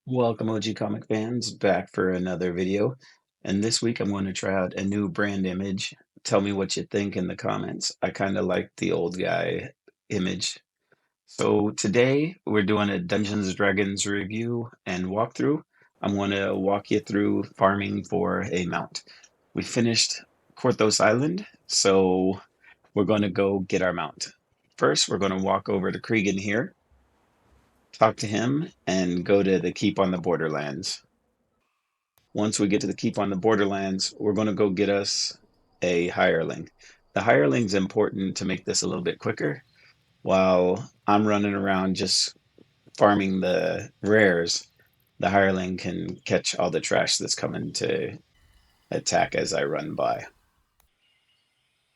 Welcome, OG comic fans, back for another video. And this week I'm going to try out a new brand image. Tell me what you think in the comments. I kind of like the old guy image. So today we're doing a Dungeons and Dragons review and walkthrough. I'm going to walk you through farming for a mount. We finished Korthos Island, so we're going to go get our mount. First, we're going to walk over to Cregan here, talk to him, and go to the keep on the Borderlands. Once we get to the keep on the Borderlands, we're going to go get us a hireling. The hireling's important to make this a little bit quicker. While I'm running around just farming the rares, the hireling can catch all the trash that's coming to attack as I run by.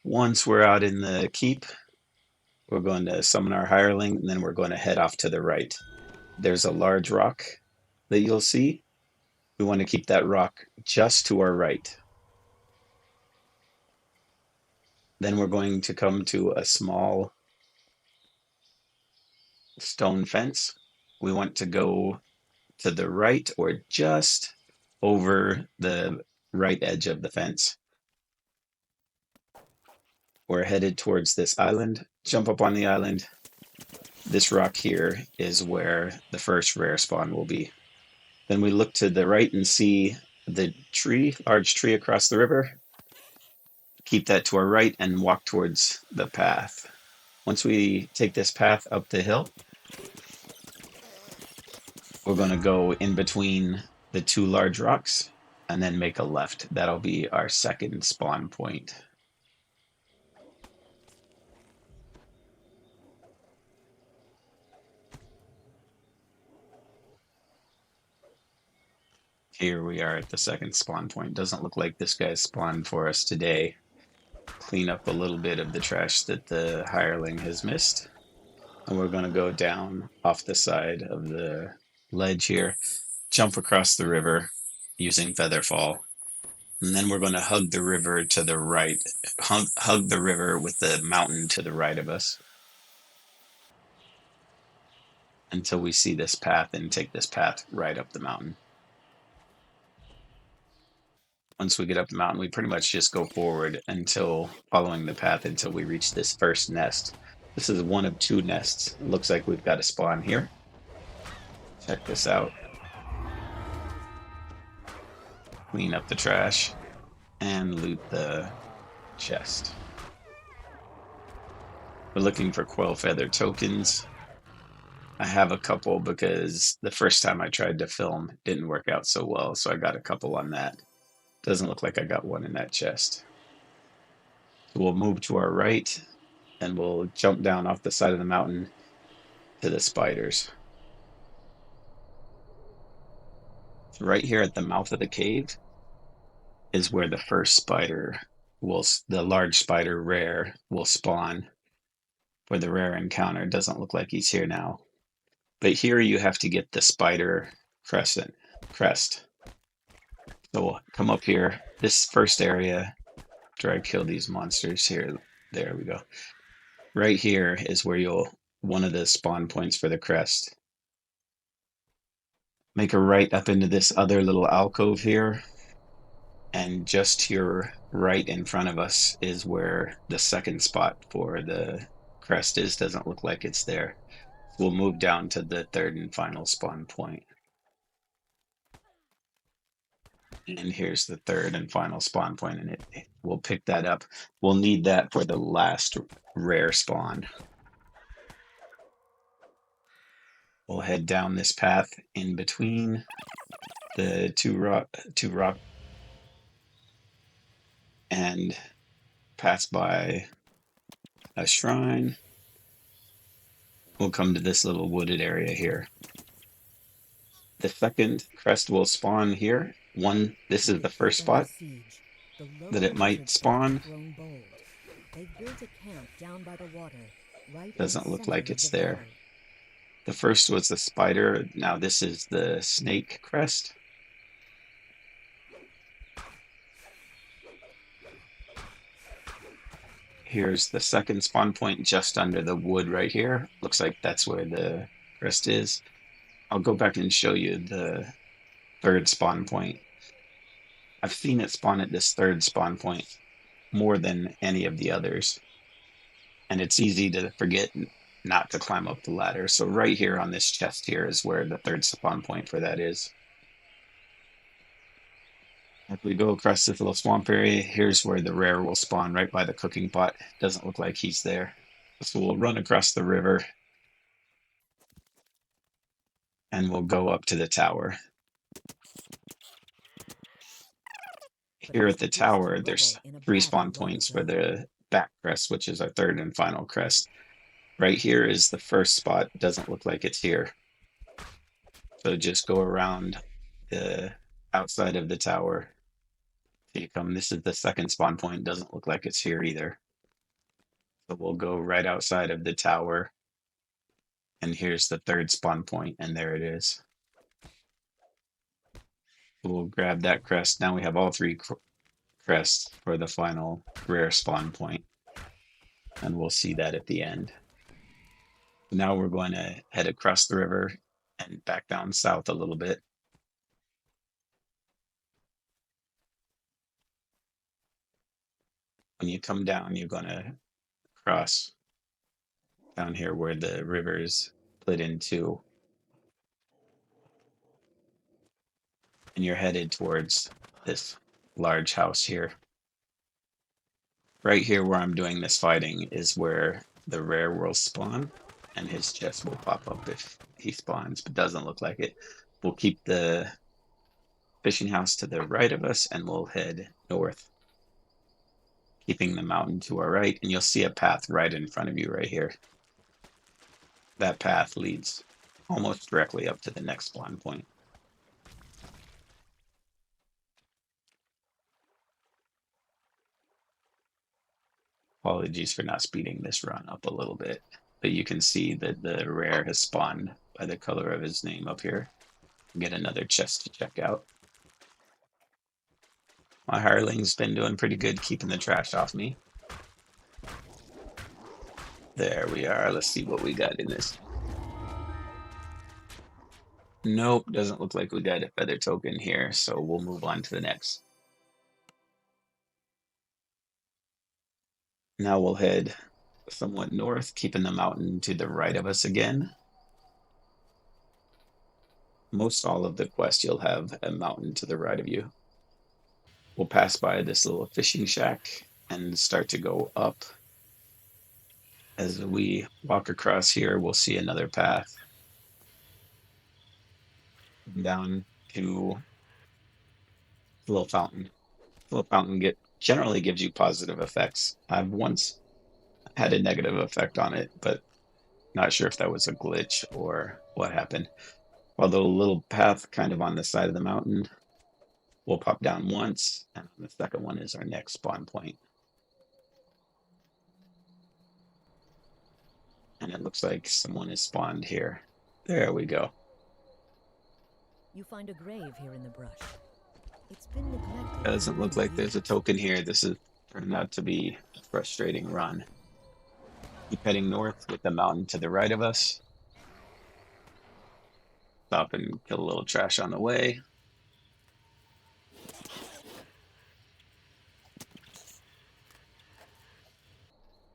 Once we're out in the keep, we're going to summon our hireling, and then we're going to head off to the right. There's a large rock that you'll see. We want to keep that rock just to our right. Then we're going to come to a small stone fence. We want to go to the right or just over the right edge of the fence. We're headed towards this island. Jump up on the island. This rock here is where the first rare spawn will be. Then we look to the right and see the tree, large tree across the river. Keep that to our right and walk towards the path. Once we take this path up the hill, we're going to go in between the two large rocks and then make a left. That'll be our second spawn point. Here we are at the second spawn point. Doesn't look like this guy spawned for us today. Clean up a little bit of the trash that the hireling has missed. And we're going to go down off the side of the ledge here, jump across the river using Featherfall. And then we're going to hug the river to the right, hug the river with the mountain to the right of us until we see this path and take this path right up the mountain. Once we get up the mountain, we pretty much just go forward until following the path until we reach this first nest. This is one of two nests. It looks like we've got a spawn here. Check this out. Clean up the trash and loot the chest. We're looking for quail feather tokens. I have a couple because the first time I tried to film it didn't work out so well, so I got a couple on that. Doesn't look like I got one in that chest. So we'll move to our right and we'll jump down off the side of the mountain to the spiders. Right here at the mouth of the cave is where the first spider the large spider rare will spawn. For the rare encounter, it doesn't look like he's here now. But here you have to get the spider crest. So we'll come up here, this first area, after I kill these monsters here. There we go. Right here is where one of the spawn points for the crest. Make a right up into this other little alcove here. And just to your right in front of us is where the second spot for the crest is. Doesn't look like it's there. We'll move down to the third and final spawn point. And here's the third and final spawn point, and we'll pick that up. We'll need that for the last rare spawn. We'll head down this path in between the two rock and pass by a shrine. We'll come to this little wooded area here. The second crest will spawn here. This is the first spot that it might spawn. Doesn't look like it's there. The first was the spider. Now this is the snake crest. Here's the second spawn point just under the wood right here. Looks like that's where the crest is. I'll go back and show you the third spawn point. I've seen it spawn at this third spawn point more than any of the others, and it's easy to forget not to climb up the ladder. So right here on this chest here is where the third spawn point for that is. If we go across this little swamp area, here's where the rare will spawn right by the cooking pot. Doesn't look like he's there. So we'll run across the river and we'll go up to the tower. Here at the tower, there's three spawn points for the back crest, which is our third and final crest. Right here is the first spot. Doesn't look like it's here. So just go around the outside of the tower. So you come, this is the second spawn point. Doesn't look like it's here either. So we'll go right outside of the tower. And here's the third spawn point, and there it is. We'll grab that crest. Now we have all three crests for the final rare spawn point. And we'll see that at the end. Now we're going to head across the river and back down south a little bit. When you come down, you're going to cross down here where the river is split in two. And you're headed towards this large house here. Right here where I'm doing this fighting is where the rare will spawn, and his chest will pop up if he spawns, but doesn't look like it. We'll keep the fishing house to the right of us, and we'll head north, keeping the mountain to our right, and you'll see a path right in front of you right here. That path leads almost directly up to the next spawn point. Apologies for not speeding this run up a little bit, but you can see that the rare has spawned by the color of his name up here. Get another chest to check out. My hireling's been doing pretty good keeping the trash off me. There we are. Let's see what we got in this. Nope, doesn't look like we got a feather token here, so we'll move on to the next. Now we'll head somewhat north, keeping the mountain to the right of us again. Most all of the quest, you'll have a mountain to the right of you. We'll pass by this little fishing shack and start to go up. As we walk across here, we'll see another path down to the little fountain. The little fountain generally gives you positive effects. I've once had a negative effect on it, but not sure if that was a glitch or what happened. Although a little path kind of on the side of the mountain, we'll pop down once, and the second one is our next spawn point. And it looks like someone has spawned here. There we go. You find a grave here in the brush. It's been neglected. Doesn't look like there's a token here. This is turned out to be a frustrating run. Keep heading north with the mountain to the right of us. Stop and kill a little trash on the way.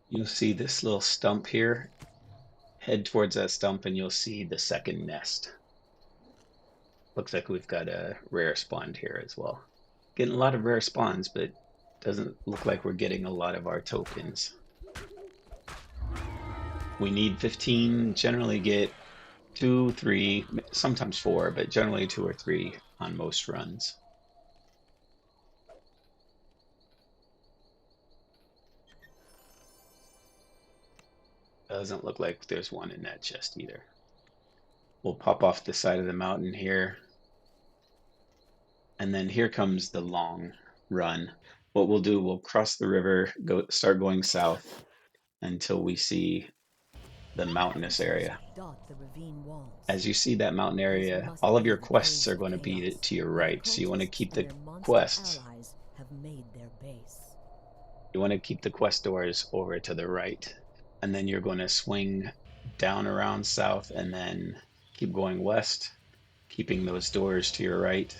You'll see this little stump here. Head towards that stump and you'll see the second nest. Looks like we've got a rare spawned here as well. Getting a lot of rare spawns, but doesn't look like we're getting a lot of our tokens. We need 15, generally get 2, 3, sometimes 4, but generally 2 or 3 on most runs. Doesn't look like there's one in that chest either. We'll pop off the side of the mountain here. And then here comes the long run. What we'll do, we'll cross the river, start going south until we see the mountainous area. As you see that mountain area, all of your quests are going to be to your right. So you want to keep the quests. You want to keep the quest doors over to the right. And then you're going to swing down around south and then keep going west, keeping those doors to your right,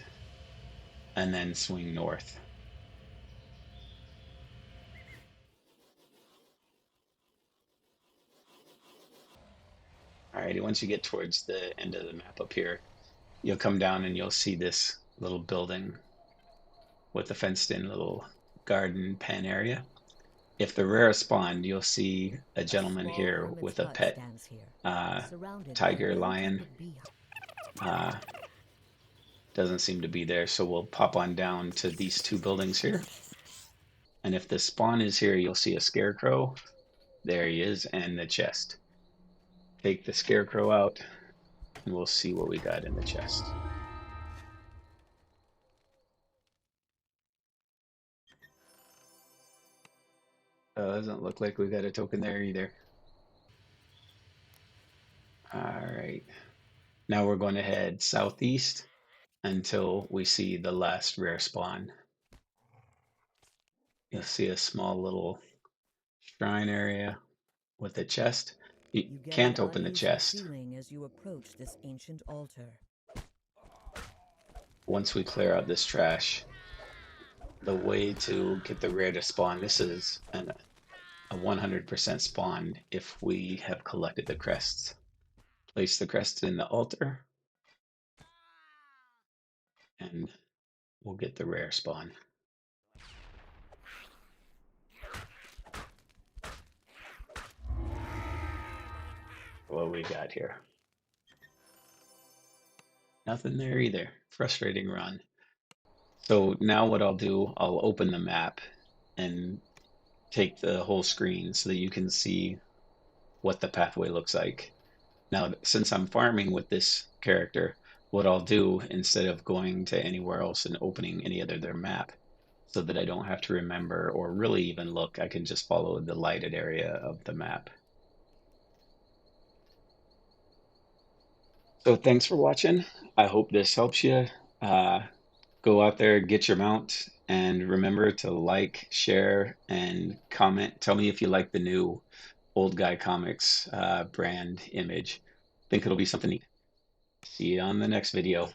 and then swing north. Alrighty, once you get towards the end of the map up here, you'll come down and you'll see this little building with a fenced in little garden pen area. If the rare spawned, you'll see a A gentleman small here hermit's with a hut pet stands here, uh, surrounded by a tiger, well lion. tended beehive. Uh, doesn't seem to be there, so we'll pop on down to these two buildings here. And if the spawn is here, you'll see a scarecrow. There he is, and the chest. Take the scarecrow out, and we'll see what we got in the chest. Doesn't look like we got a token there either. All right. Now we're going to head southeast until we see the last rare spawn. You'll see a small little shrine area with a chest. You You get can't an open the uneasy chest. feeling as you approach this ancient altar. Once we clear out this trash, the way to get the rare to spawn, this is a 100% spawn if we have collected the crests. Place the crest in the altar, and we'll get the rare spawn. What we got here? Nothing there either. Frustrating run. So now what I'll do, I'll open the map and take the whole screen so that you can see what the pathway looks like. Now, since I'm farming with this character, what I'll do instead of going to anywhere else and opening any other map, so that I don't have to remember or really even look, I can just follow the lighted area of the map. So thanks for watching. I hope this helps you. Uh, Go out there, get your mount, and remember to like, share, and comment. Tell me if you like the new Old Guy Comics brand image. Think it'll be something neat. See you on the next video.